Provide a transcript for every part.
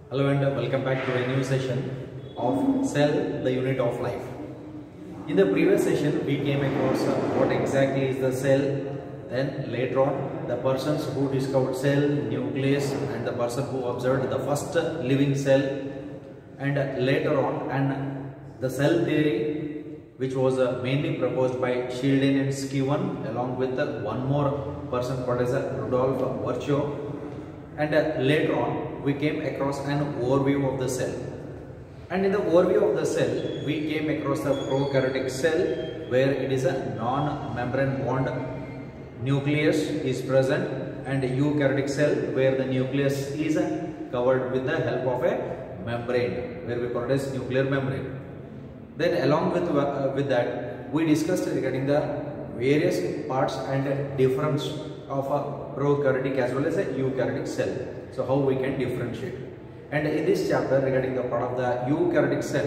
Hello and welcome back to a new session of Cell, the Unit of Life. In the previous session, we came across what exactly is the cell. Then later on, the persons who discovered cell, nucleus, and the person who observed the first living cell. And later on, and the cell theory, which was mainly proposed by Schleiden and Schiavone, along with one more person called as Rudolf Virchow. And later on, we came across an overview of the cell. And in the overview of the cell, we came across the prokaryotic cell, where it is a non-membrane bond nucleus is present, and a eukaryotic cell, where the nucleus is covered with the help of a membrane, where we call it as nuclear membrane. Then along with that, we discussed regarding the various parts and difference of a prokaryotic as well as a eukaryotic cell. So how we can differentiate. And in this chapter regarding the part of the eukaryotic cell,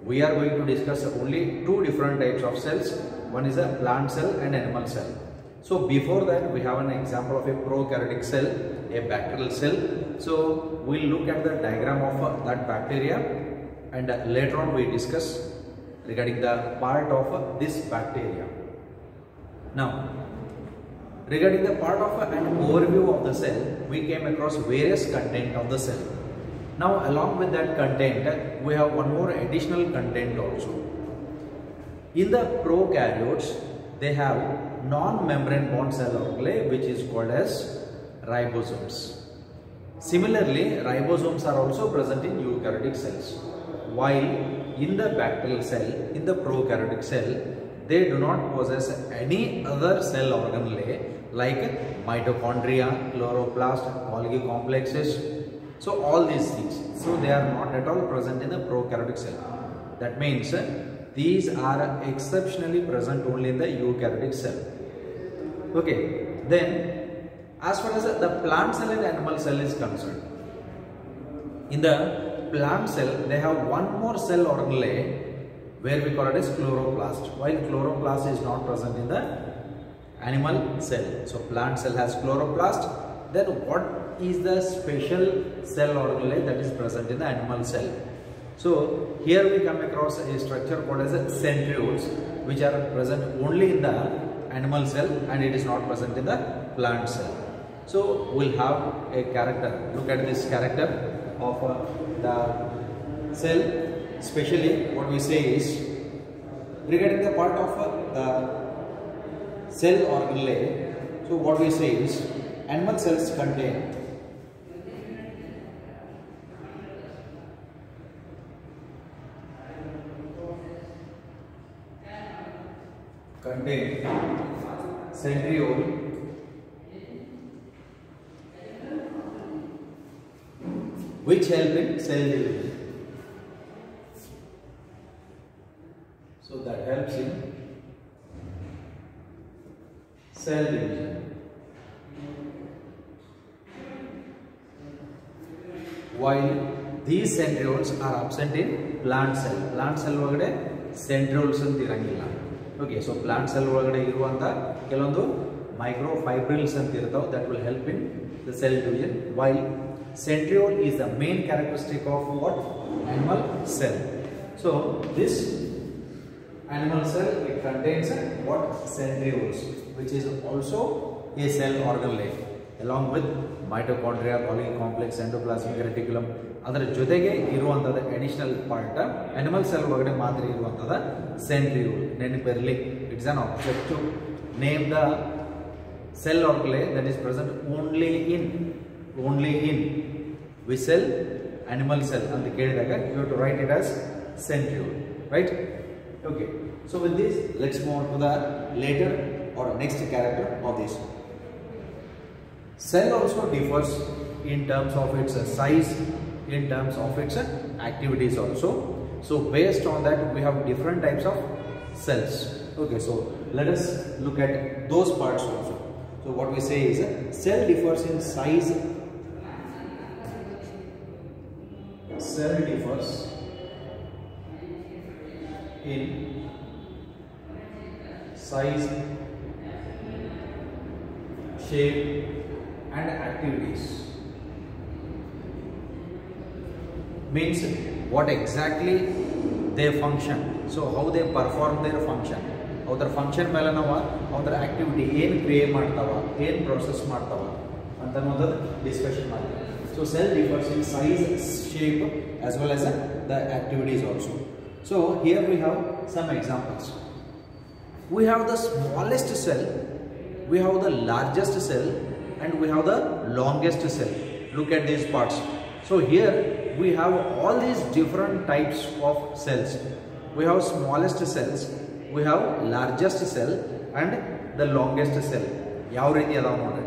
we are going to discuss only two different types of cells. One is a plant cell and animal cell. So before that, we have an example of a prokaryotic cell, a bacterial cell. So we'll look at the diagram of that bacteria, and later on we discuss regarding the part of this bacteria. Now, regarding the part of an overview of the cell, we came across various content of the cell. Now, along with that content, we have one more additional content also. In the prokaryotes, they have non-membrane bond cell organelle, which is called as ribosomes. Similarly, ribosomes are also present in eukaryotic cells. While in the bacterial cell, in the prokaryotic cell, they do not possess any other cell organelle like mitochondria, chloroplast, Golgi complexes. So all these things. So they are not at all present in the prokaryotic cell. That means these are exceptionally present only in the eukaryotic cell. Okay. Then as far as the plant cell and animal cell is concerned, in the plant cell they have one more cell organelle where we call it as chloroplast, while chloroplast is not present in the animal cell. So plant cell has chloroplast. Then what is the special cell organelle that is present in the animal cell? So here we come across a structure called as centrioles, which are present only in the animal cell and it is not present in the plant cell. So we'll have a character. Look at this character of the cell. Especially what we say is regarding the part of the cell organelle. So what we say is animal cells contain centriole, which help in cell division. So that helps in cell division. While these centrioles are absent in plant cell. Plant cell ಒಳಗಡೆ centrioles ಅಂತ ಇರಂಗಿಲ್ಲ. Okay, so plant cell ಒಳಗಡೆ ಇರುವಂತ ಕೆಲವೊಂದು microfibrils ಅಂತ ಇರ್ತಾವೆ that will help in the cell division. While centriole is the main characteristic of what? Animal cell. So this animal cell, it contains what? Centrioles, which is also a cell organelle along with mitochondria, Golgi complex, endoplasmic reticulum. ಅದರ ಜೊತೆಗೆ ಇರುವಂತದ additional part animal cell ಒಳಗಡೆ ಮಾತ್ರ ಇರುವಂತದ centriole. ನೆನಪಿರಲಿ, it's an objective name the cell organelle that is present only in which cell? Animal cell ಅಂತ ಕೇಳಿದಾಗ you have to write it as centriole, right? Okay, so with this, let's move on to the later or next character of this. Cell also differs in terms of its size, in terms of its activities also. So based on that, we have different types of cells. Okay, so let us look at those parts also. So what we say is cell differs in size. Cell differs in size, shape and activities. means what exactly their function. So how they perform their function. Our function ಮೇಲೆ ನಾವು ಅದರ activity ಏನು create ಮಾಡ್ತಾವ, ಏನು process ಮಾಡ್ತಾವ ಅಂತ ಅನ್ನೋದು discussion ಮಾಡ್ತೀವಿ. So cell differs in size, shape as well as the activities also. So here we have some examples. We have the smallest cell, we have the largest cell, and we have the longest cell. Look at these parts. So here we have all these different types of cells. We have smallest cells, we have largest cell, and the longest cell. Yav riti adava nodri.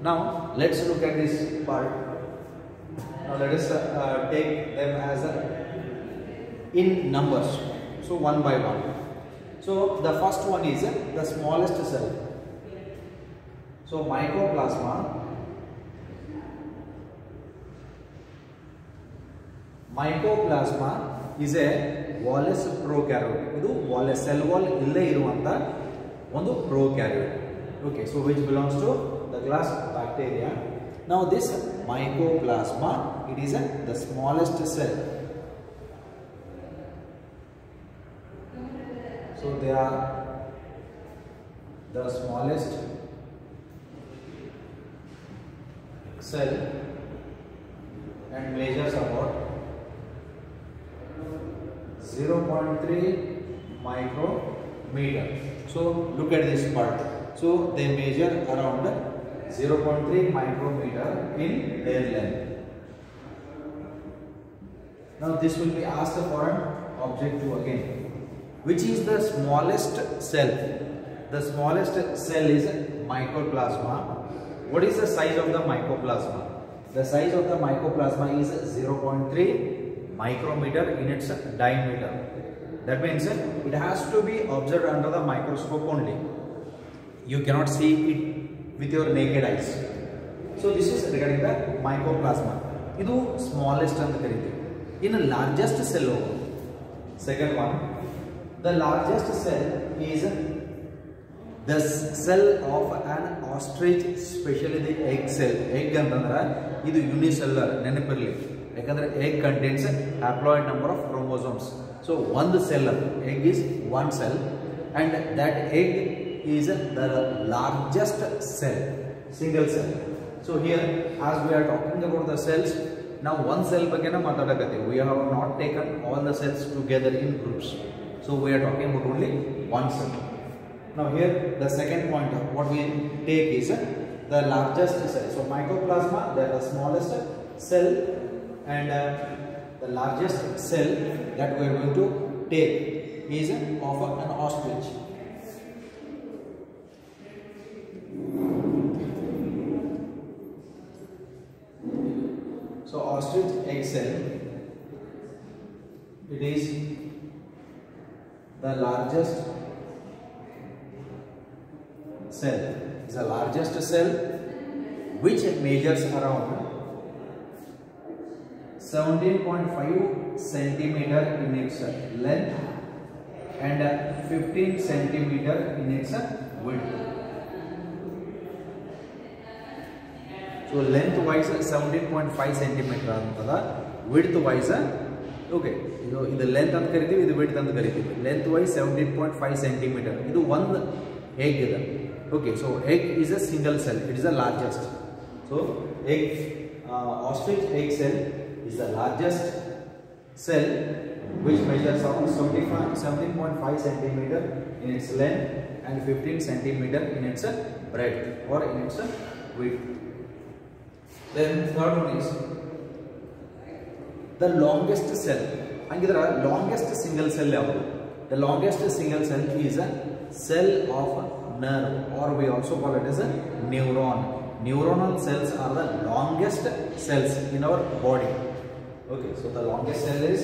Now let's look at this part. Now let us take them as in numbers. So one by one. So the first one is the smallest cell. So mycoplasma. Mycoplasma is a wall-less prokaryote. Idu wall-less cell wall ille iruvanta ಒಂದು prokaryote. Okay, so which belongs to the class bacteria. Now this mycoplasma, it is the smallest cell. So they are the smallest cell and measures about 0.3 micrometer. So look at this part. So they measure around 0.3 micrometer in their length. Now this will be asked for an objective again. Which is the smallest cell? The smallest cell is mycoplasma. What is the size of the mycoplasma? The size of the mycoplasma is 0.3 micrometer in its diameter. That means it has to be observed under the microscope only. You cannot see it with your naked eyes. So this is regarding the mycoplasma. Idu smallest anta karite. In the largest cell, second one, the largest cell is the cell of an ostrich, especially the egg cell. Egg antandra idu unicellular nenepirli. Yakandre egg contains haploid number of chromosomes. So one cell, egg is one cell, and that egg is the largest cell, single cell. So here, as we are talking about the cells, now one cell bagena matadagate. We have not taken all the cells together in groups. So we are talking about only one cell. Now here the second point of what we take is the largest cell. So mycoplasma, they are the smallest cell, and the largest cell that we are going to take is of an ostrich. So ostrich egg cell, it is the largest cell. It's the largest cell which measures around 17.5 centimeter in its length and 15 centimeter in its width. So length wise 17.5 centimeter antada, width wise okay, ಇದು length ಅಂತ ಕರಿತೀವಿ, ಇದು width ಅಂತ ಕರಿತೀವಿ. Length wise 17.5 centimeter. ಇದು ಒಂದು egg ಇದೆ. Okay, so egg is a single cell. It is the largest. So egg, ostrich egg cell is the largest cell which measures around 17.5 centimeter in its length and 15 centimeter in its breadth or in its width. Then third one is the longest cell. Angidra longest single cell yavudu? The longest single cell is a cell of nerve, or we also call it as a neuron. Neuronal cells are the longest cells in our body. Okay, so the longest cell is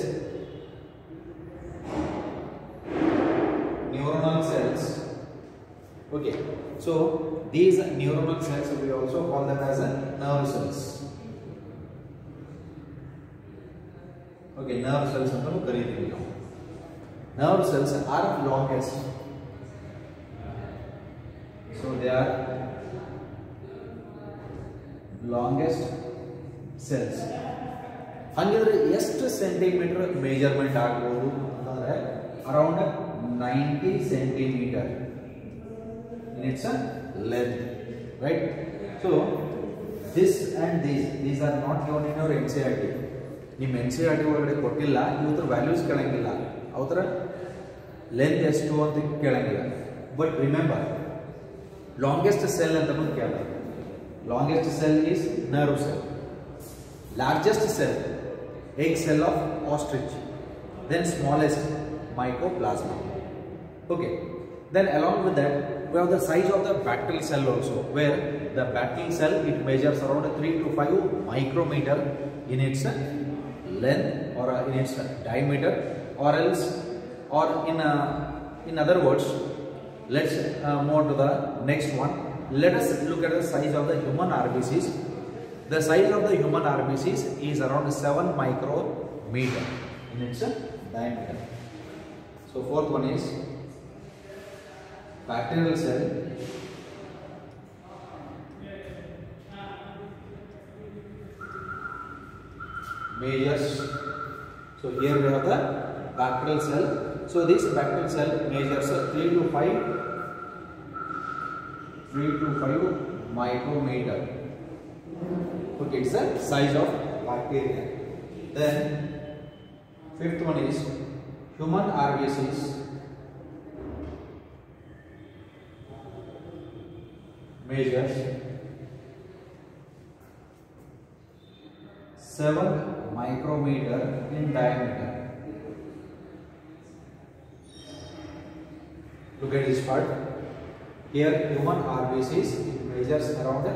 neuronal cells. Okay, so these neuronal cells we also call them as nerve cells. Okay, nerve cells antanu kareeತೀವಿ ನಾವು. Nerve cells are longest. So they are longest cells. ಹಂಗಿದ್ರೆ ಎಷ್ಟು centimetre measurement ಆಗಬಹುದು ಅಂತಂದ್ರೆ around 90 centimetre in its length, right? So this and these are not given in your NCERT. ನಿಮ್ಮ NCERT ಒಳಗಡೆ ಕೊಟ್ಟಿಲ್ಲ, ಇವತ್ರ values ಕೇಳಂಗಿಲ್ಲ, ಅವರ length ಎಷ್ಟು ಅಂತ ಕೇಳಂಗಿಲ್ಲ. ಬಟ್ ರಿಮೆಂಬರ್, ಲಾಂಗೆಸ್ಟ್ ಸೆಲ್ ಅಂತ ಕೇಳ್ತಾರೆ. Longest cell is nerve cell. Largest cell egg cell of ostrich. Then smallest mycoplasma. Okay. Then along with that, we have the size of the bacterial cell also, where the bacterial cell, it measures around 3 to 5 micrometer in its length or in its diameter, or else, or in other words, let's move on to the next one. Let us look at the size of the human RBCs. The size of the human RBCs is around 7 micrometer in its diameter. So fourth one is bacterial cell. Measures. So here we have the bacterial cell. So this bacterial cell measures 3 to 5 micrometer. Okay, it's the size of bacteria. Then fifth one is human RBCs. Measures 7 micrometer in diameter. Look at this part. Here human RBCs measures around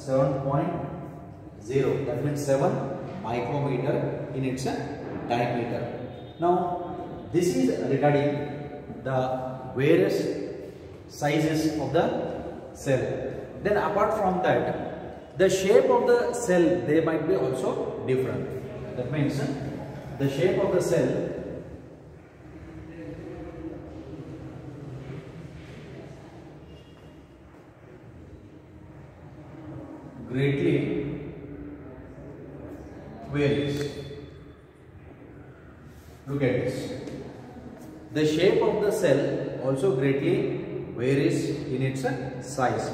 7.0. That means 7 micrometer in its diameter. Now this is regarding the various sizes of the cell. Then apart from that, the shape of the cell, they might be also different. That means the shape of the cell greatly varies. Look at this. The shape of the cell also greatly varies in its size.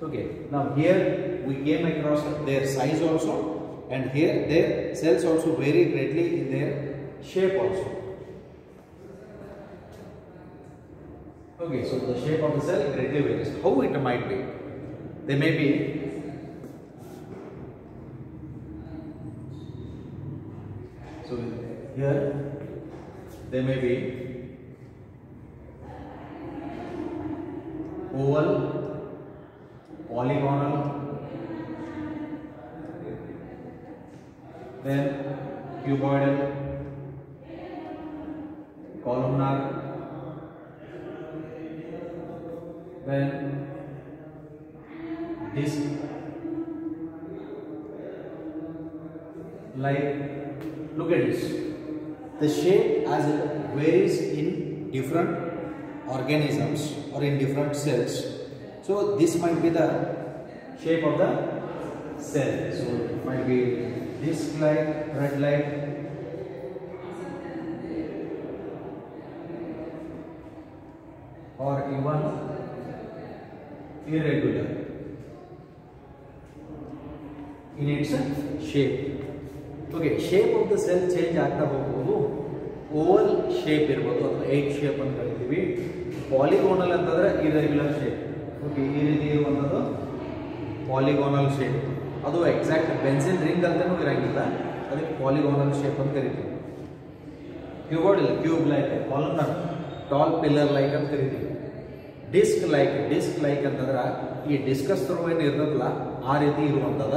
Okay. Now here we came across their size also, and here their cells also vary greatly in their shape also. Okay. So the shape of the cell greatly varies. How it might be? They may be here, they may be oval, polygonal, then cuboidal, columnar, then disc, like, look at this. The shape as it varies in different organisms or in different cells. So this might be the shape of the cell. So it might be disc-like, thread-like, or even irregular in its shape. Okay, shape of the cell change ಆಗ್ತಾ ಹೋಗಬಹುದು. Oval shape ಇರಬಹುದು ಅಥವಾ egg shape ಅಂತ ಕರಿತೀವಿ. ಪಾಲಿಗೋನಲ್ ಅಂತಂದ್ರೆ irregular shape. Okay, ಈ ರೀತಿ ಇರುವಂತದ್ದು ಪಾಲಿಗೋನಲ್ ಶೇಪ್. ಅದು ಎಕ್ಸಾಕ್ಟ್ ಪೆನ್ಸಿಲ್ ರಿಂಗ್ ಅಂತಾನೂ ಇರಂಗಿಲ್ಲ, ಅದಕ್ಕೆ ಪಾಲಿಗೋನಲ್ ಶೇಪ್ ಅಂತ ಕರಿತೀವಿ. Cuboidal, cube like, columnar, tall pillar like ಅಂತ ಕರಿತೀವಿ. ಡಿಸ್ಕ್ ಲೈಕ್ ಅಂತಂದ್ರೆ ಈ ಡಿಸ್ಕಸ್ ಥ್ರೋ ಏನು ಇರ್ತದಲ್ಲ ಆ ರೀತಿ ಇರುವಂತದ,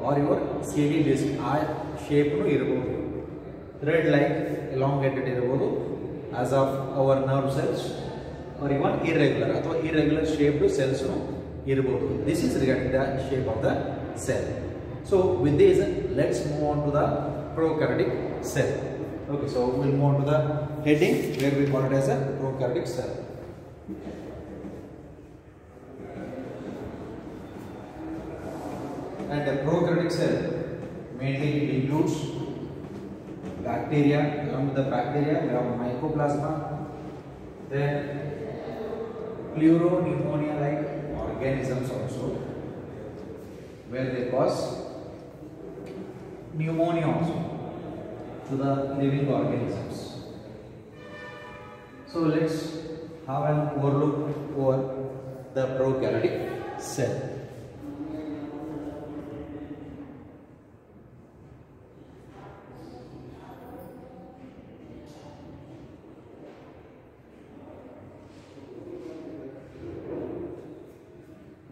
ಆರ್ ಯುವರ್ CD ಡಿಸ್ಕ್ ಆ ಶೇಪ್ನು ಇರಬಹುದು. ಥ್ರೆಡ್ ಲೈಕ್ ಎಲಾಂಗೇಟೆಡ್ ಇರಬಹುದು as of our nerve cells, or even irregular ಅಥವಾ ಇರ್ರೆಗ್ಯುಲರ್ ಶೇಪ್ಡ್ ಸೆಲ್ಸ್ ಇರಬಹುದು. This is regarding the shape of the cell. So with this, let's move on to the prokaryotic cell. Okay, so we'll move on to the heading where we call it as a prokaryotic cell. And the prokaryotic cell mainly it includes bacteria. Along with the bacteria, we have mycoplasma. Then pleuropneumonia-like organisms also, where they cause pneumonia also to the living organisms. So let's have an overlook over the prokaryotic cell.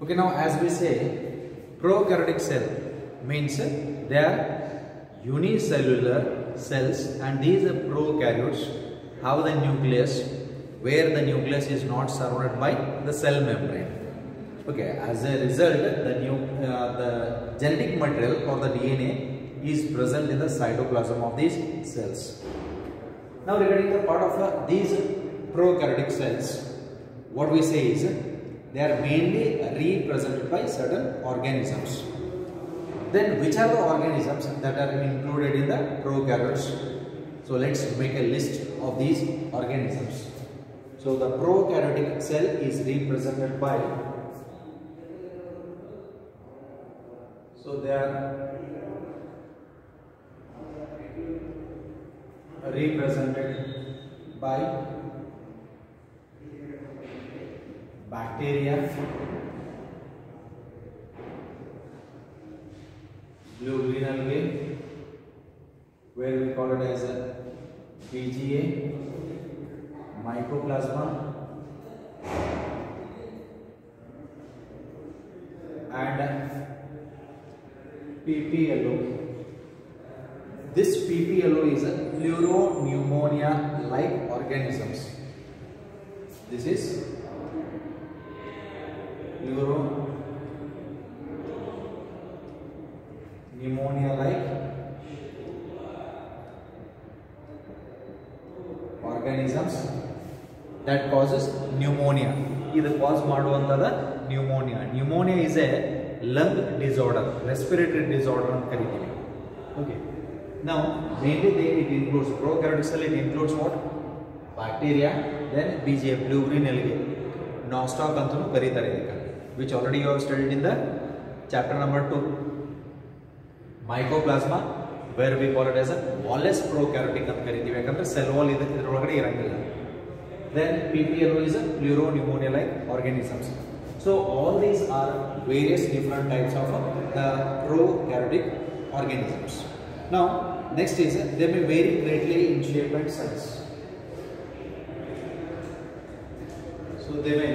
Okay, now as we say, prokaryotic cell means they are unicellular cells, and these prokaryotes have the nucleus, where the nucleus is not surrounded by the cell membrane. Okay, as a result, the genetic material or the DNA is present in the cytoplasm of these cells. Now regarding the part of these prokaryotic cells, what we say is they are mainly represented by certain organisms. Then which are the organisms that are included in the prokaryotes? So let's make a list of these organisms. So the prokaryotic cell is represented by, so they are represented by bacteria, blue-green algae, where we call it as a BGA, mycoplasma, and PPLO. This PPLO is a pleuropneumonia-like organisms. This is pleuropneumonia-like organisms that causes pneumonia. This cause ಮಾಡುವಂತದ pneumonia. Pneumonia is a lung disorder, respiratory disorder ಅಂತ ಕರೀತೀವಿ. Okay. Now mainly it includes prokaryotic cell. It includes what? Bacteria, then BGA, blue-green algae, nostoc ಅಂತಲೂ ಕರೀತಾರೆ ಇದಕ್ಕೆ, which already you have studied in the chapter number 2. Mycoplasma, where we call it as a Wallace prokaryotic ಅಂತ ಕರೀತೀವಿ, ಯಾಕಂದ್ರೆ cell wall ಇದರೊಳಗಡೆ ಇರಂಗಿಲ್ಲ. Then PPLO is a pleuropneumonia-like organisms. So all these are various different types of the prokaryotic organisms. Now next is they may vary greatly in shape and size. So they may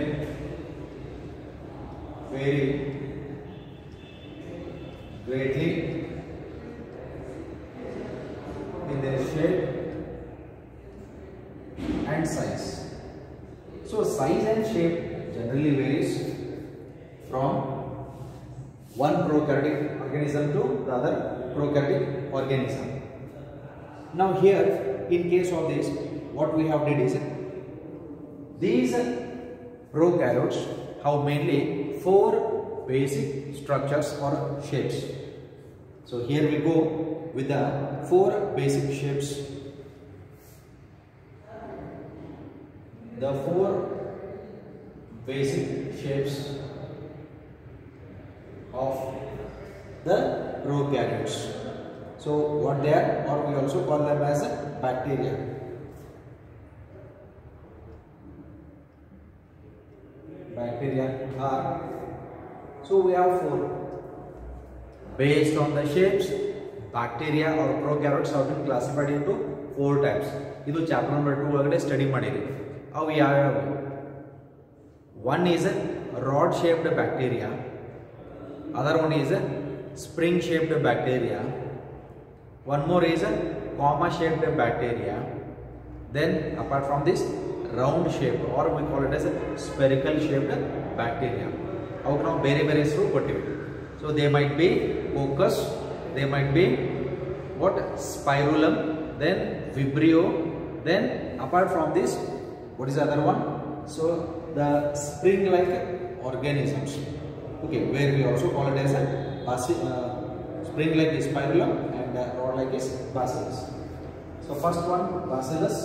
vary greatly in their shape and size. So size and shape generally varies from one prokaryotic organism to the other prokaryotic organism. Now here, in case of this, what we have did is these prokaryotes have mainly 4 basic structures or shapes. So here we go with the 4 basic shapes. The 4 basic shapes of the prokaryotes. So what they are, or we also call them as bacteria. Bacteria are, so we have 4. Based on the shapes, bacteria or prokaryotes have been classified into 4 types. This is chapter number 2 already study madiri. How we have one is a rod shaped bacteria, other one is a spring shaped bacteria, one more is a comma shaped bacteria, then apart from this round shaped, or we call it as a spherical shaped bacteria. How now bere hesaru kottivi. So they might be coccus, they might be what, spirulum, then vibrio, then apart from this, what is the other one? So the spring like organisms, okay, where we also call it as a spring like spirulum and rod like is bacillus. So first one, bacillus.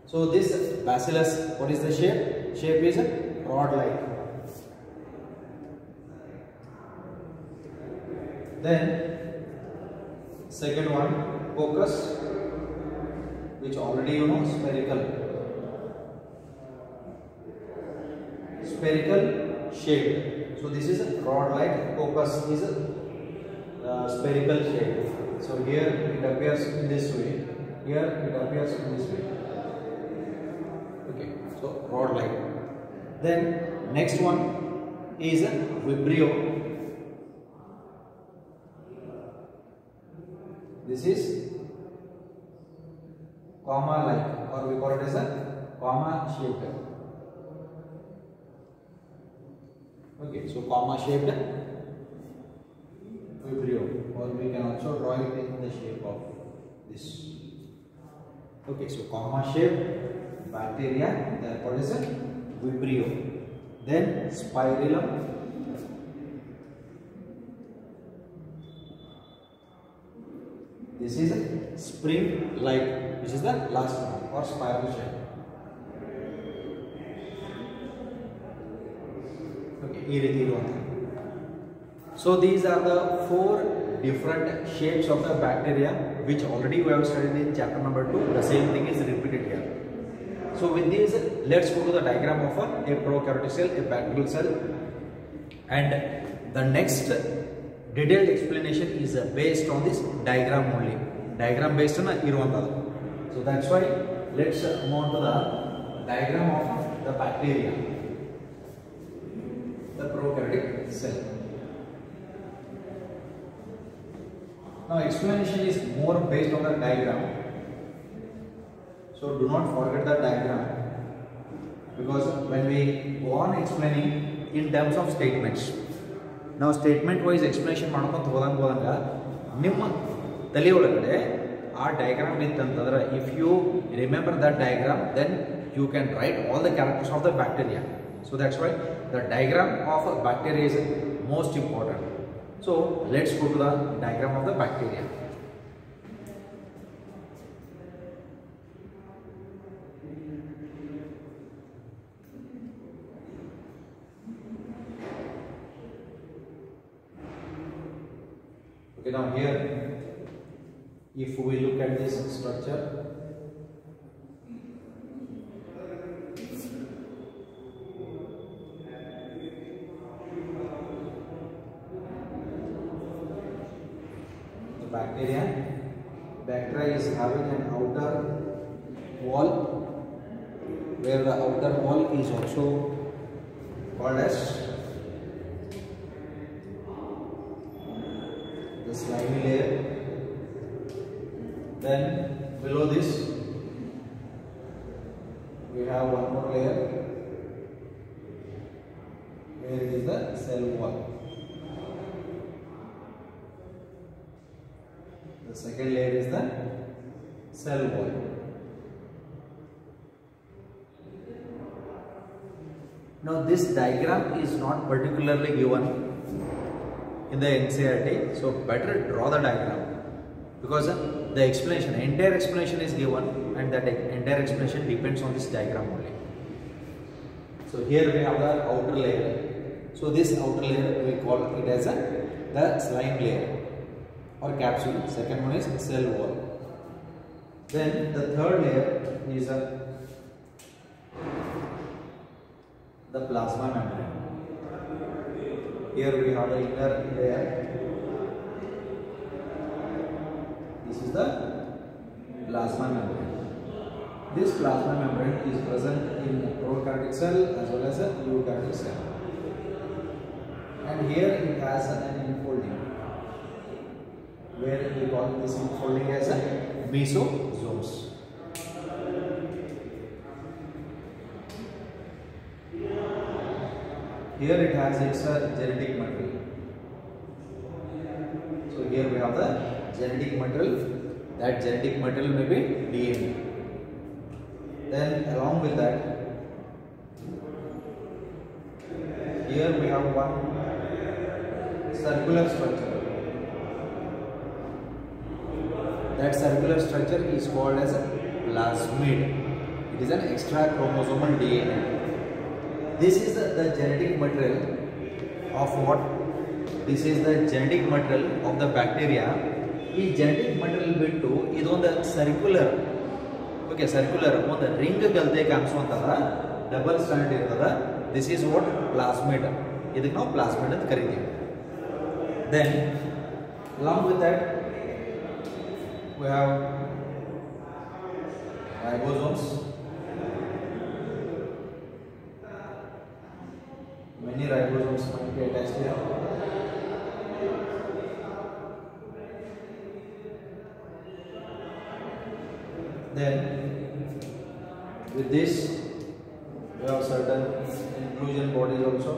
So this bacillus, what is the shape? Shape is rod-like. Then second one, coccus, which already you know, spherical shape. So this is rod-like. Coccus is spherical shape. So here it appears in this way. Here it appears in this way. Okay, so rod-like. Then next one is vibrio. This is comma-like, or we call it as a comma-shaped. Okay, so comma-shaped vibrio, or we can also draw it in the shape of this. Okay, so comma-shaped bacteria, that what is it? Vibrio. Then spirillum. This is a spring-like, which is the last one, or spiral shape. Okay, so these are the 4 different shapes of the bacteria, which already we have studied in chapter number 2. The same thing is repeated here. So with this, let's go to the diagram of a prokaryotic cell, a bacterial cell, and the next detailed explanation is based on this diagram only. Diagram based on iruvantadu. So that's why let's move on to the diagram of the bacteria, the prokaryotic cell. Now explanation is more based on the diagram. So do not forget the diagram, because when we go on explaining in terms of statements. Now statement wise explanation ಮಾಡ್ಕೊಂತ ಹೋದಂಗ ನಿಮ್ಮ ತಲೆ ಒಳಗಡೆ ಆ diagram ಇತ್ತಂತಂದ್ರೆ, if you remember that diagram, then you can write all the characters of the bacteria. So that's why the diagram of a bacteria is most important. So let's go to the diagram of the bacteria. Okay, now here, if we look at this structure, the bacteria is having an outer wall, where the outer wall is also called as the slimy layer. Then below this we have one more layer, where it is the cell wall. The second layer is the cell wall. Now this diagram is not particularly given in the NCERT, so better draw the diagram, because the explanation, entire explanation is given, and that entire explanation depends on this diagram only. So here we have the outer layer. So this outer layer we call it as the slime layer or capsule. Second one is cell wall. Then the third layer is the plasma membrane. Here we have the inner layer. This is the plasma membrane. This plasma membrane is present in prokaryotic cell as well as a eukaryotic cell. And here it has an enfolding, where we call this enfolding as a mesosomes. Here it has its genetic material. So here we have the genetic material. That genetic material may be DNA. Then along with that, here we have one circular structure. that circular structure is called as a plasmid. It is an extra chromosomal DNA. This is the genetic material of what? This is the genetic material of the bacteria. ಈ genetic material ಬಿಟ್ಟು ಇದೊಂದು circular, okay, circular ಒಂದು ring ಗಲ್ದೆ ಕಾಣಿಸುವಂತಹ double stand ಇರ್ತದ. This is what plasmid. ಇದಕ್ಕೆ ನಾವು plasmid ಅಂತ ಕರಿತೀವಿ. Then along with that we have ribosomes. Many ribosomes might be attached here. Then with this we have certain inclusion bodies also.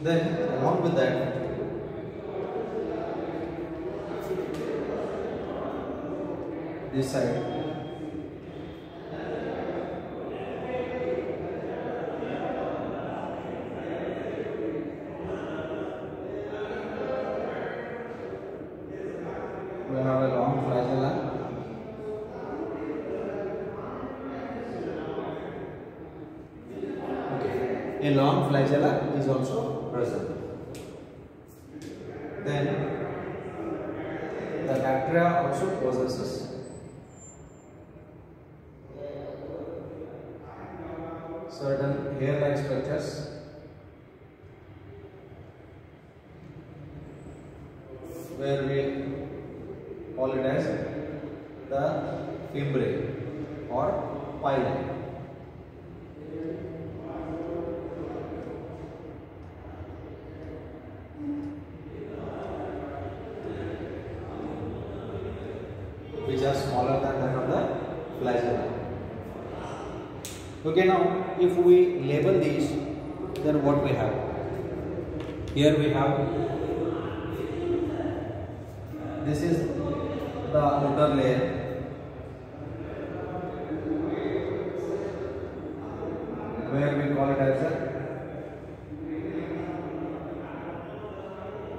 Then along with that this side we have a long flagella. Okay, a long flagella is also present. Then the bacteria also possesses certain hair-like structures where we call it as the fimbriae or pili. Which are smaller than that of the flagella. Okay, now if we label these, then what we have? Here we have, this is the outer layer, where we call it as a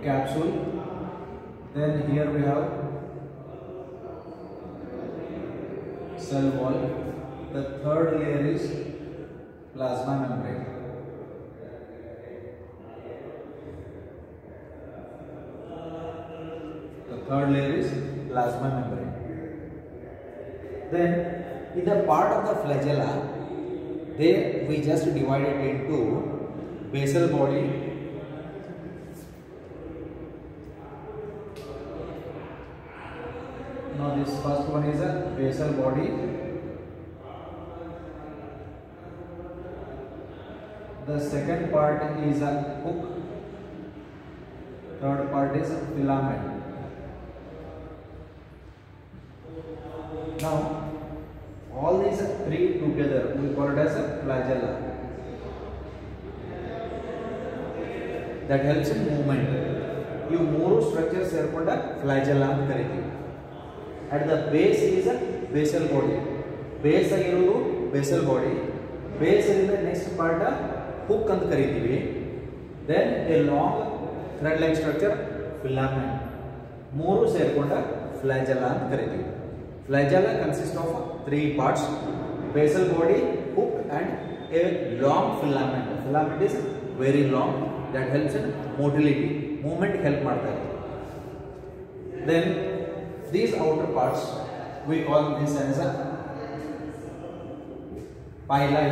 capsule. Then here we have cell wall. The third layer is plasma membrane. The third layer is plasma membrane. Then in the part of the flagella, there we just divide it into basal body, now this first one is a basal body. The second part is a hook. Third part is filament. Now all these three together we call it as a flagella. That helps in movement. You ಮೂರು structures ಸೇರ್ಕೊಂಡ flagella ಅಂತ ಕರೀತೀವಿ. At the base is a basal body. Base ಆಗಿರೋದು basal body. Base is the next part hook ಅಂತ ಕರೀತೀವಿ. Then a long thread-like structure filament. ಮೂರು ಸೇರ್ಕೊಂಡ flagella ಅಂತ ಕರೀತೀವಿ. Flagella consists of three parts: basal body, hook, and a long filament. Filament is very long that helps in motility. Movement help ಮಾಡ್ತಾ ಇದೆ. Then these outer parts we call this as a pili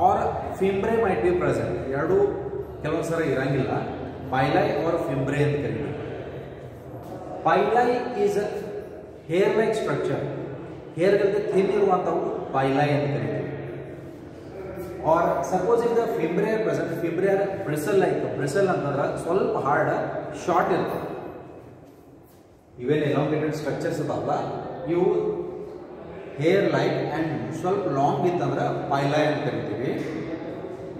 or fimbriae might be present. ಎರಡು ಕೆಲವು ಸಲ ಇರಂಗಿಲ್ಲ. Pili or fimbriae ಅಂತ ಕರೀತೀವಿ. Pili is a hair-like structure. Hair ಗಳಂತೆ thin ಇರುವಂತವು pili ಅಂತ ಕರೀತೀವಿ. Or suppose if the fimbriae are present, fimbriae are bristle-like. Bristle ಅಂತಂದ್ರೆ ಸ್ವಲ್ಪ ಹಾರ್ಡ್ ಶಾರ್ಟ್ ಇರ್ತದೆ. Even elongated structures ಅದಾವಲ್ಲ, ಇವು ಹೇರ್ ಲೈಕ್ ಅಂಡ್ ಸ್ವಲ್ಪ ಲಾಂಗ್ ಇತ್ತಂದ್ರೆ ಪೈಲೈ ಅಂತ ಕರಿತೀವಿ.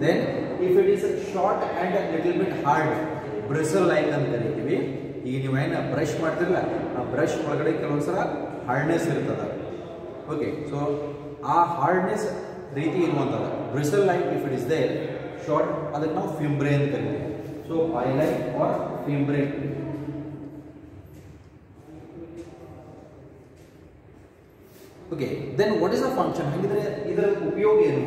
Then if it is short and a little bit hard, bristle like ಅಂತ ಕರಿತೀವಿ. ಈಗ ನೀವೇನು ಬ್ರಷ್ ಮಾಡ್ತಿರಲ್ಲ, ಆ ಬ್ರಷ್ ಒಳಗಡೆ ಕೆಲವೊಂದ್ಸಲ ಹಾರ್ಡ್ನೆಸ್ ಇರ್ತದೆ. ಓಕೆ, ಸೊ ಆ ಹಾರ್ಡ್ನೆಸ್ ರೀತಿ ಇರುವಂಥದ್ದು bristle like if it is there short, ಅದಕ್ಕೆ ನಾವು ಫಿಂಬ್ರೆ ಅಂತ ಕರಿತೀವಿ. So pili are fimbriae. Okay, then what is the function? ಹಾಗಿದ್ರೆ ಇದರ ಉಪಯೋಗ ಏನು?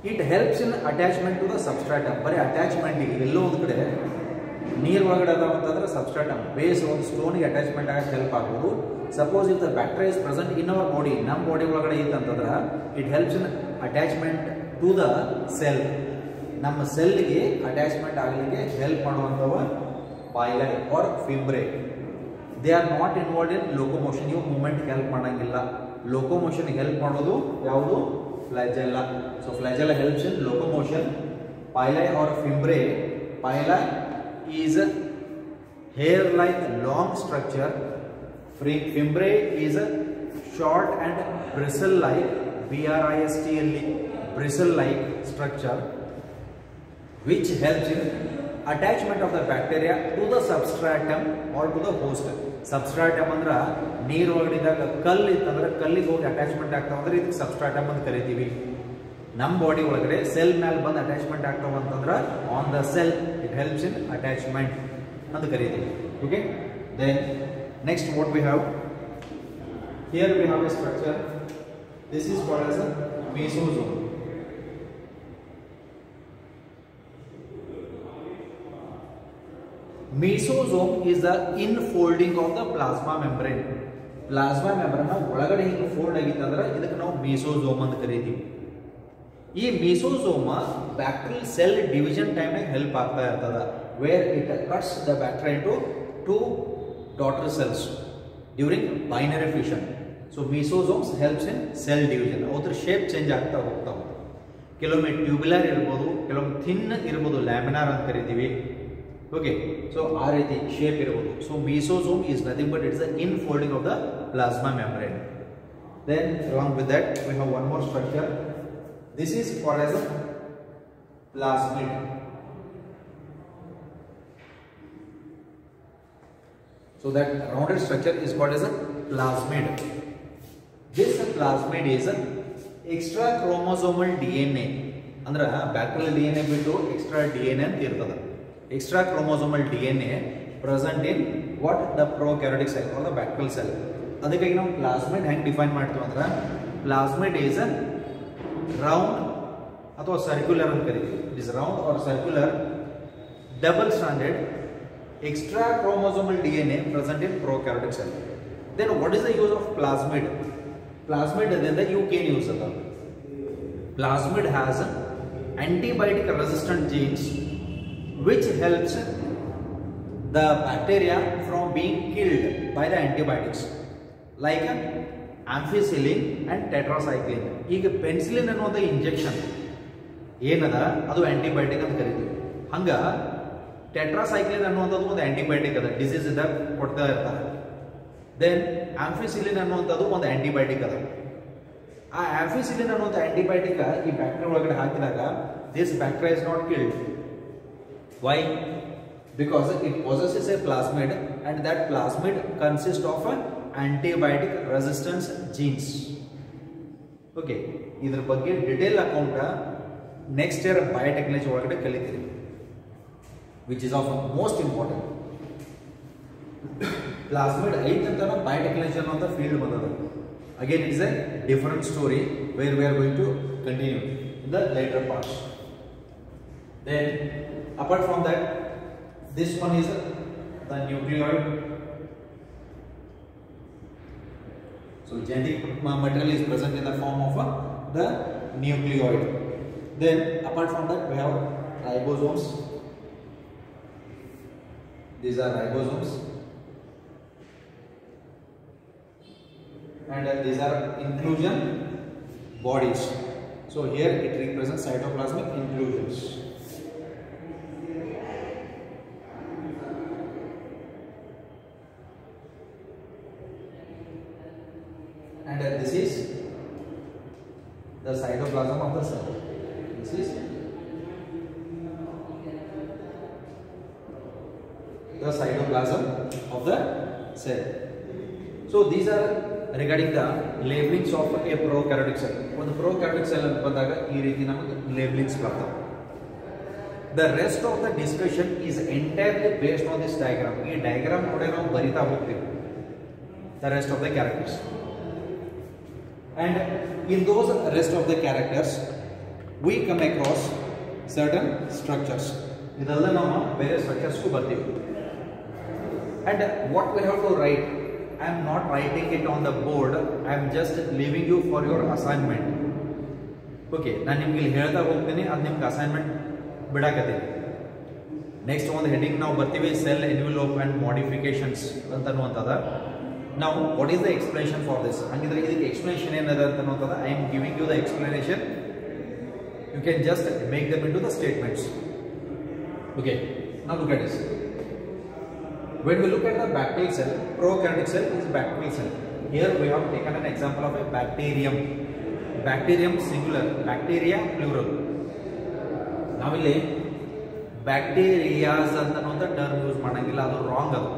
It helps in attachment to the substratum. ಬರೀ ಅಟ್ಯಾಚ್ಮೆಂಟಿಗೆ ಎಲ್ಲೋ ಒಂದು ಕಡೆ ನೀರು ಒಳಗಡೆ ಅದಾವ ಅಂತಂದ್ರೆ ಸಬ್ಸ್ಟ್ರಾಟಮ್ ಬೇಸ್ ಒಂದು ಸ್ಟೋನಿಗೆ ಅಟ್ಯಾಚ್ಮೆಂಟ್ ಆಗಕ್ಕೆ ಹೆಲ್ಪ್ ಆಗ್ಬೋದು. Suppose if the bacteria is present in our body, ನಮ್ಮ ಬಾಡಿ ಒಳಗಡೆ ಇತ್ತಂತಂದ್ರೆ it helps in attachment to the cell. ನಮ್ಮ ಸೆಲ್ಗೆ ಅಟ್ಯಾಚ್ಮೆಂಟ್ ಆಗಲಿಕ್ಕೆ ಹೆಲ್ಪ್ ಮಾಡುವಂಥವ pili are fimbriae. They are not involved in locomotion. ಇವು ಮೂವ್ಮೆಂಟ್ ಹೆಲ್ಪ್ ಮಾಡಂಗಿಲ್ಲ. ಲೋಕೋಮೋಷನ್ ಹೆಲ್ಪ್ ಮಾಡೋದು ಯಾವುದು? Flagella. So flagella helps in locomotion. Pili are fimbriae. Pili is a hair-like long structure. Fimbre is a short and bristle-like, B-R-I-S-T-L-E, bristle-like structure which helps in attachment of the bacteria to the substratum or to the host. Substratum ಅಂದ್ರೆ ನೀರು ಒಳಗಿದಾಗ ಕಲ್ಲು ಇತ್ತಂದ್ರೆ ಕಲ್ಲಿಗೆ ಹೋಗಿ attachment ಆಗ್ತಾವ ಅಂದ್ರೆ ಇದಕ್ಕೆ substratum ಅಂತ ಕರಿತೀವಿ. ನಮ್ಮ ಬಾಡಿ ಒಳಗಡೆ ಸೆಲ್ ಮೇಲೆ ಬಂದು ಅಟ್ಯಾಚ್ಮೆಂಟ್ ಆಗ್ತಾವ ಅಂತಂದ್ರೆ on the cell it helps in attachment ಅಂತ ಕರೀತೀವಿ. Okay, then next what we have here we have a structure. This is called as a mesosome. Mesosome is the infolding of the plasma membrane. Plasma membrane ಒಳಗಡೆ ಹಿಂಗೆ fold ಆಗಿತ್ತಂದ್ರೆ ಇದಕ್ಕೆ ನಾವು ಮೆಸೋಸೋಮ್ ಅಂತ ಕರೀತೀವಿ. ಈ mesosome bacterial cell division ಟೈಮ್ನಾಗ help ಆಗ್ತಾ ಇರ್ತದ. Where it cuts the bacteria into 2 daughter cells during binary fusion. So mesosomes helps in cell division. ಅದ್ರ ಶೇಪ್ ಚೇಂಜ್ ಆಗ್ತಾ ಹೋಗ್ತಾವ. ಕೆಲವೊಮ್ಮೆ ಟ್ಯೂಬ್ಯುಲರ್ ಇರ್ಬೋದು, ಕೆಲವೊಮ್ಮೆ ಥಿನ್ ಇರ್ಬೋದು, ಲ್ಯಾಮಿನಾರ್ ಅಂತ ಕರಿತೀವಿ. ಓಕೆ, ಸೊ ಆ ರೀತಿ ಶೇಪ್ ಇರ್ಬೋದು. So mesosome is nothing but it's the infolding of the plasma membrane. Then along with that we have one more structure. This is called as a plasmid. So that rounded structure is called as a plasmid. This plasmid is an extra chromosomal DNA. ಅಂದ್ರೆ bacterial DNA ಬಿಟ್ಟು extra DNA ಅಂತ ಇರ್ತದೆ. Extra chromosomal DNA present in what the prokaryotic cell or the bacterial cell. ಅದಕ್ಕಾಗಿ ನಾವು plasmid ಹೆಂಗೆ define ಮಾಡ್ತೀವಿ ಅಂದ್ರೆ plasmid is a round ಅಥವಾ ಸರ್ಕ್ಯುಲರ್ ಅಂತ ಕರೀತೀವಿ. It is round or circular double stranded extra chromosomal DNA present in prokaryotic cell. Then what is the use of plasmid? Plasmid then you can use it. Plasmid has antibiotic resistant genes which helps the bacteria from being killed by the antibiotics like ampicillin and tetracycline. ಈಗ penicillin ಅನ್ನೋದು injection ಏನದ ಅದು antibiotic ಅಂತ ಕರೀತೀವಿ. ಹಂಗ tetracycline ಅನ್ನುವಂಥದ್ದು ಒಂದು antibiotic ಅದ, ಡಿಸೀಸ್ ಇದ್ದಾಗ ಕೊಡ್ತಾ ಇರ್ತಾರೆ. ದೆನ್ ಆಂಫಿಸಿಲಿನ್ ಅನ್ನುವಂಥದ್ದು ಒಂದು ಆಂಟಿಬಯೋಟಿಕ್ ಅದ. ಆ ಆಂಫಿಸಿಲಿನ್ ಅನ್ನುವಂಥ ಆಂಟಿಬಯೋಟಿಕ್ ಈ ಬ್ಯಾಕ್ಟೀರಿಯಾ ಒಳಗಡೆ ಹಾಕಿದಾಗ this bacteria is not killed. Why? Because it possesses a plasmid and that plasmid consist of antibiotic resistance genes. Okay, ಇದ್ರ ಬಗ್ಗೆ detail account next year biotechnology ಒಳಗಡೆ ಕಲಿತೀರಿ, which is of most important. Plasmid ಐತ್ ಅಂತ biotechnology ಅನ್ನೋ field ಬಂದದ. Again it is a different story where we are going to continue in the later parts. Then apart from that, this one is the nucleoid. So genetic material is present in the form of the nucleoid. Then apart from that we have ribosomes. These are ribosomes and these are inclusion bodies. So here it represents cytoplasmic inclusions. And this is the cytoplasm of the cell. This is the cytoplasm cytoplasm of the cell. So these are regarding the labelings of a prokaryotic cell. One prokaryotic cell bandaga ee reeti namaga labelings bartave. The rest of the discussion is entirely based on this diagram. Ee diagram node ನಾವು ಬರಿತಾ ಹೋಗ್ತೀವಿ the rest of the characters, and in those rest of the characters we come across certain structures. ಇದೆಲ್ಲ ನಾವು ಬೇರೆ structures ಗೂ ಬರ್ತೀವಿ. And what we have to write, I am not writing it on the board, I am just leaving you for your assignment. Okay, ನಾನು ನಿಮಗೆ ಇಲ್ಲಿ ಹೇಳ್ತಾ ಹೋಗ್ತೀನಿ, ಅದು ನಿಮಗೆ ಅಸೈನ್ಮೆಂಟ್ ಬಿಡಾಕತ್ತೀನಿ. ನೆಕ್ಸ್ಟ್ ಒಂದು ಹೆಡಿಂಗ್ ನಾವು ಬರ್ತೀವಿ, ಸೆಲ್ ಎನ್ವೆಲೋಪ್ ಅಂಡ್ ಮಾಡಿಫಿಕೇಶನ್ಸ್ ಅಂತ ಅನ್ನುವಂಥದ್ದು. Now what is the explanation for this? ಹಂಗಿದ್ರೆ ಇದಕ್ಕೆ ಎಕ್ಸ್ಪ್ಲನೇಷನ್ ಏನದ ಅಂತ ಅನ್ನುವಂಥದ್ದು, I am giving you the explanation, you can just make them into the statements. Okay, now look at this. When we look at the bacterial cell, prokaryotic cell is bacterial cell. Here we have taken an example of a bacterium. Bacterium singular, bacteria plural. ನಾವಿಲ್ಲಿ bacterias ಅಂತ ಅನ್ನುವಂಥ term use ಮಾಡಂಗಿಲ್ಲ, ಅದು wrong. ಅದು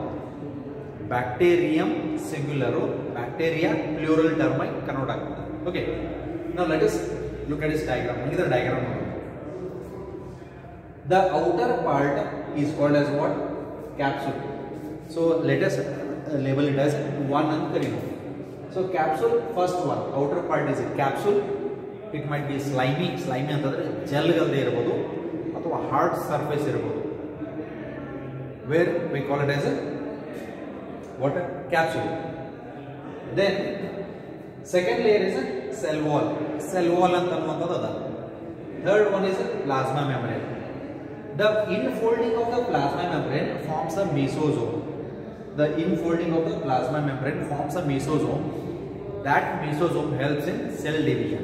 bacterium ಸಿಂಗ್ಯುಲರು, bacteria plural term ಆಗಿ convert ಆಗ್ತದೆ. Okay, ನಾವು let us look at this diagram. ಹಂಗಿದ್ರೆ ಡಯಾಗ್ರಾಮ್ ನೋಡಿ. The outer part is called as what? Capsule. So let us label it as 1 ಅಂತ ಕರೀತೀವಿ. So capsule, first one, outer part is a capsule. It might be slimy ಅಂತಂದ್ರೆ ಜೆಲ್ಗಲ್ದೇ ಇರಬಹುದು ಅಥವಾ hard surface ಇರಬಹುದು. Where we call it as a what? Capsule. Then second layer is a cell wall. Cell wall ಅಂತ ಅನ್ನುವಂಥದ್ದು ಅದ. Third one is a plasma membrane. The infolding of the plasma membrane forms a mesosome. The infolding of the plasma membrane forms a mesosome. That mesosome helps in cell division.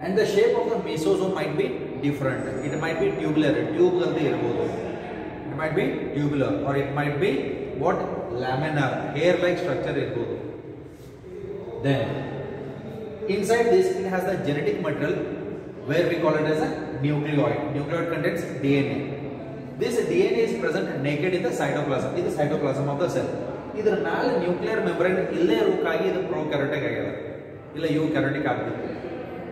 And the shape of the mesosome might be different. It might be tubular, tube galde irbodu. It might be tubular, or it might be what? Laminar, hair-like structure irbodu. Then inside this it has the genetic material, where we call it as a nucleoid. Nucleoid contains DNA. This DNA is present naked in the cytoplasm. This is the cytoplasm of the cell. ಇದರ ಮೇಲೆ nuclear membrane ಇಲ್ಲೇ ಇರೋಕ್ಕಾಗಿ ಇದು prokaryotic ಆಗಿದೆ, ಇಲ್ಲ ಯೂಕ್ಯಾರಿಯೋಟಿಕ್ ಆಗಿದೆ.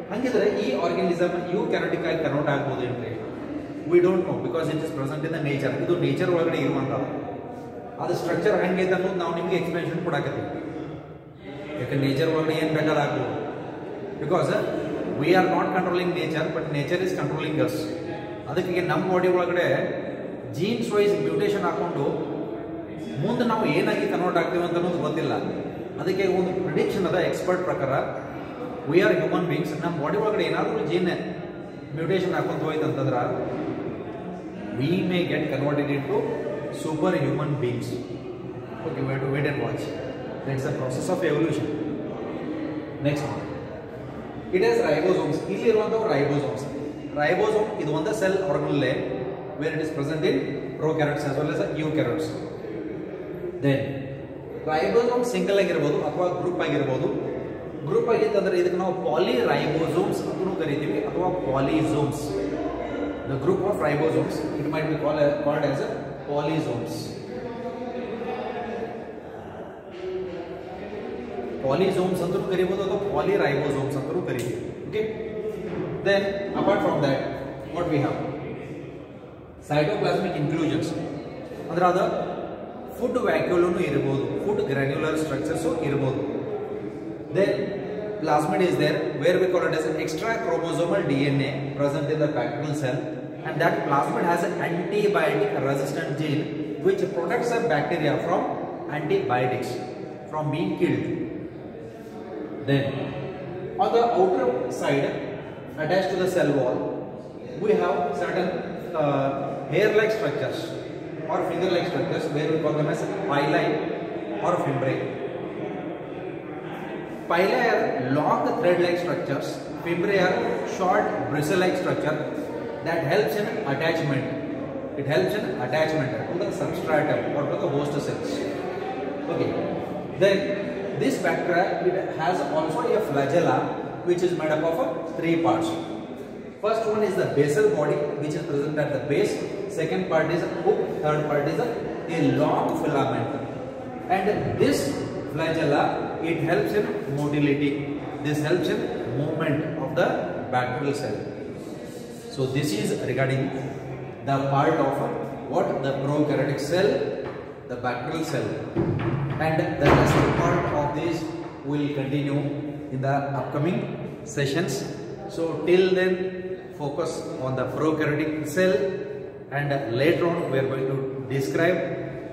ಹಂಗಿದ್ರೆ ಈ organism ಯೂಕ್ಯಾರಿಯೋಟಿಕ್ ಆಗಿ ಕನ್ವರ್ಟ್ ಆಗ್ಬೋದು ಏನ್ರಿ? We don't know, because it is present in the nature. ಇದು ನೇಚರ್ ಒಳಗಡೆ ಇರುವಂಥದ್ದು. ಅದು ಸ್ಟ್ರಕ್ಚರ್ ಹೆಂಗೈತೆ ಅನ್ನೋದು ನಾವು ನಿಮಗೆ ಎಕ್ಸ್ಪ್ಲನೇಷನ್ ಕೊಡಾಕತ್ತೀವಿ. ಯಾಕಂದ್ರೆ ನೇಚರ್ ಒಳಗಡೆ ಏನು ಬೇಕಾದ ಆಗ್ಬೋದು. Because we are not controlling nature, but nature is controlling us. ಅದಕ್ಕೆ ನಮ್ಮ ಬಾಡಿ ಒಳಗಡೆ ಜೀನ್ಸ್ ವೈಸ್ ಮ್ಯೂಟೇಷನ್ ಹಾಕೊಂಡು ಮುಂದೆ ನಾವು ಏನಾಗಿ ಕನ್ವರ್ಟ್ ಆಗ್ತೀವಿ ಅಂತ ಅನ್ನೋದು ಗೊತ್ತಿಲ್ಲ. ಅದಕ್ಕೆ ಒಂದು ಪ್ರಿಡಿಕ್ಷನ್ ಅದ ಎಕ್ಸ್ಪರ್ಟ್ ಪ್ರಕಾರ, ವಿ ಆರ್ ಹ್ಯೂಮನ್ ಬೀಯಿಂಗ್ಸ್. ನಮ್ಮ ಬಾಡಿ ಒಳಗಡೆ ಏನಾದರೂ ಜೀನ್ ಮ್ಯೂಟೇಷನ್ ಹಾಕೊಂತ ಹೋಯ್ತು ಅಂತಂದ್ರೆ we may get converted in to super human beings. Okay, we have to wait and watch. That's the process of evolution. Next it is ribosomes. ಇಲ್ಲಿರುವಂಥವು ribosomes. Ribosome ಇದು ಒಂದು cell ಆರ್ಗನಲ್ಲೇ, where it is present in prokaryotes as well as eukaryotes. Then ribosome single ಆಗಿರ್ಬೋದು ಅಥವಾ group ಆಗಿರ್ಬೋದು. Group ಆಗಿತ್ತಂದ್ರೆ ಇದಕ್ಕೆ ನಾವು ಪಾಲಿರೈಬೋಸೋಮ್ಸ್ ಅಂತಲೂ ಕರಿತೀವಿ ಅಥವಾ polysomes. The group of ribosomes it might be called as a polysomes. Polysomes ಅಂತಲೂ ಕರಿಬೋದು ಅಥವಾ ಪಾಲಿರೈಬೋಸೋಮ್ಸ್ ಅಂತಲೂ ಕರಿತೀವಿ. Okay, then apart from that what we have? Cytoplasmic inclusions ಅಂದ್ರೆ ಅದು ಫುಡ್ ವ್ಯಾಕ್ಯೂಲೂ ಇರಬಹುದು, ಫುಡ್ ಗ್ರ್ಯಾನ್ಯುಲರ್ ಸ್ಟ್ರಕ್ಚರ್ಸು ಇರಬಹುದು. Then plasmid is there, where we call it as an extra chromosomal DNA present in the bacterial cell, and that plasmid has an antibiotic resistant gene which protects the bacteria from antibiotics, from being killed. Then on the outer side attached to the cell wall we have certain hair-like structures or finger-like structures, where we call them as pili or fimbriae. Pili are long thread-like structures, fimbriae are short bristle-like structure that helps in attachment. It helps in attachment to the substratum or to the host cells. Okay. Then this bacteria, it has also a flagella which is made up of 3 parts. First one is the basal body, which is present at the base. second part is a hook, third part is a long filament. And this flagella, it helps in motility. This helps in movement of the bacterial cell. So this is regarding the part of what the prokaryotic cell, the bacterial cell, and the rest part of this will continue in the upcoming sessions. So till then, focus on the prokaryotic cell, and later on we are going to describe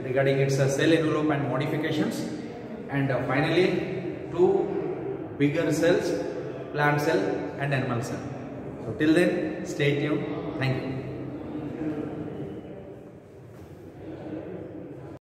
regarding its cell envelope and modifications, and finally two bigger cells, plant cell and animal cell. So till then, stay tuned. Thank you.